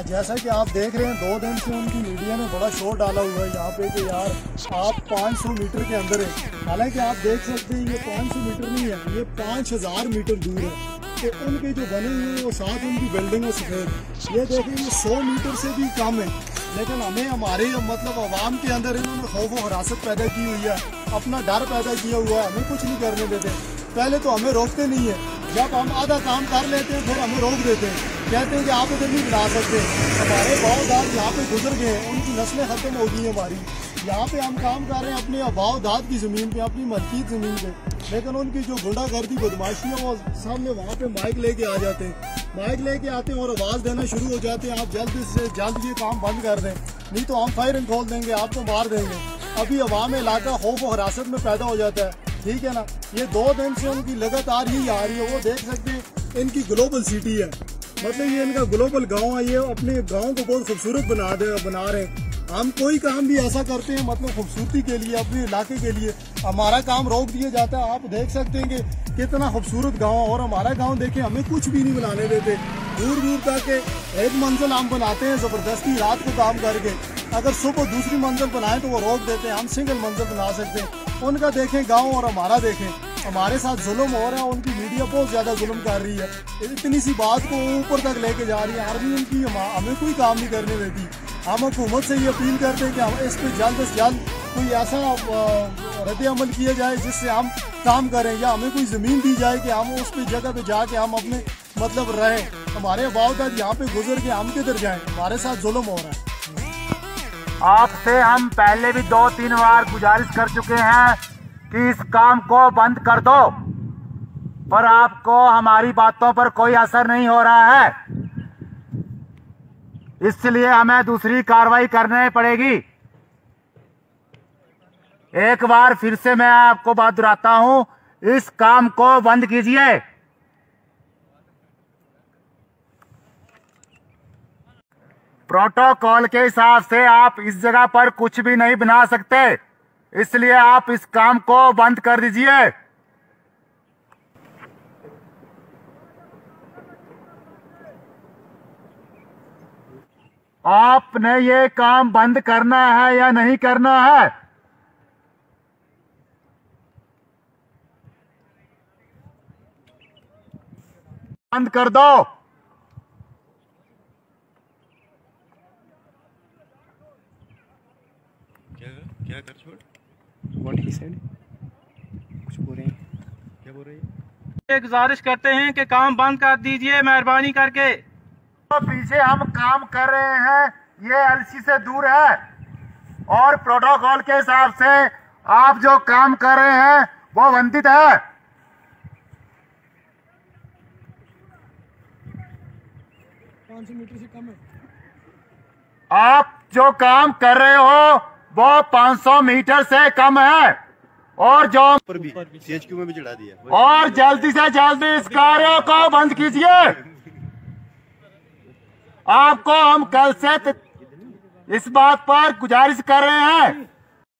जैसा कि आप देख रहे हैं 2 दिन से उनकी मीडिया ने बड़ा शोर डाला हुआ है यहाँ पे कि यार आप 500 मीटर के अंदर है। हालांकि आप देख सकते हैं ये 500 मीटर नहीं है, ये 5000 मीटर दूर है। तो उनके जो बने हुए हैं वो साथ उनकी बिल्डिंग है सफ़ेद, ये देखें ये 100 मीटर से भी कम है। लेकिन हमें हमारे मतलब आवाम के अंदर इन्होंने खौफ व हरासत पैदा की हुई है, अपना डर पैदा किया हुआ है, हमें कुछ नहीं करने देते। पहले तो हमें रोकते नहीं है, जब हम आधा काम कर लेते हैं फिर हमें रोक देते हैं, कहते हैं कि आप इधर नहीं बना सकते। हमारे बाव दाद यहाँ पे गुजर गए हैं, उनकी नस्लें ख़त्म हो गई हैं हमारी। यहाँ पे हम काम कर रहे हैं अपने बाव दाद की ज़मीन पे, अपनी मलकीत ज़मीन पे, लेकिन उनकी जो गुंडागर्दी बदमाशी है वो सामने वहाँ पे माइक लेके आ जाते हैं, माइक लेके आते हैं और आवाज़ देना शुरू हो जाते हैं, आप जल्द से जल्द ये काम बंद कर दें, नहीं तो हम फायरिंग खोल देंगे, आपको मार देंगे। अभी अवाम इलाका खौफ और हिरासत में पैदा हो जाता है, ठीक है ना। ये 2 दिन से उनकी लगातार ही आ रही है। वो देख सकते हैं इनकी ग्लोबल सिटी है, मतलब ये इनका ग्लोबल गांव है, ये अपने गांव को बहुत खूबसूरत बना रहे हैं। हम कोई काम भी ऐसा करते हैं मतलब खूबसूरती के लिए, अपने इलाके के लिए, हमारा काम रोक दिया जाता है। आप देख सकते हैं कि कितना खूबसूरत गांव है और हमारा गांव देखें हमें कुछ भी नहीं बनाने देते। दूर दूर तक एक मंजिल हम बनाते हैं ज़बरदस्ती रात को काम करके, अगर सुबह दूसरी मंजिल बनाएं तो वो रोक देते हैं, हम सिंगल मंजिल बना सकते हैं। उनका देखें गाँव और हमारा देखें, हमारे साथ जुल्म हो रहा है, उनकी मीडिया बहुत ज़्यादा जुल्म कर रही है, इतनी सी बात को ऊपर तक लेके जा रही है। आर्मी उनकी हमें कोई काम नहीं करने देती। हम हुकूमत से ये अपील करते हैं कि हम इस पर जल्द से जल्द कोई ऐसा रद्द अमल किया जाए जिससे हम काम करें, या हमें कोई ज़मीन दी जाए कि हम उस पर जगह पे जाके हम अपने मतलब रहें। हमारे बावजूद यहाँ पे गुजर के हम किधर जाएं, हमारे साथ जुल्म हो रहा है। आपसे हम पहले भी 2-3 बार गुजारिश कर चुके हैं कि इस काम को बंद कर दो, पर आपको हमारी बातों पर कोई असर नहीं हो रहा है, इसलिए हमें दूसरी कार्रवाई करनी पड़ेगी। एक बार फिर से मैं आपको बात दोहराता हूं, इस काम को बंद कीजिए। प्रोटोकॉल के हिसाब से आप इस जगह पर कुछ भी नहीं बना सकते, इसलिए आप इस काम को बंद कर दीजिए। आपने ये काम बंद करना है या नहीं करना है? बंद कर दो। क्या कर छोड़? What he said? कुछ बोल रहे हैं? क्या बोल रहे हैं? गुजारिश करते हैं कि काम बंद कर दीजिए मेहरबानी करके। तो पीछे हम काम कर रहे हैं, ये एलसी से दूर है और प्रोटोकॉल के हिसाब से आप जो काम कर रहे हैं वो वंचित है। 500 मीटर से कम है। आप जो काम कर रहे हो वो 500 मीटर से कम है, और जो पर भी CHQ में भी चढ़ा दिया। और जल्दी से जल्दी इस कार्य को बंद कीजिए। आपको हम कल से इस बात पर गुजारिश कर रहे हैं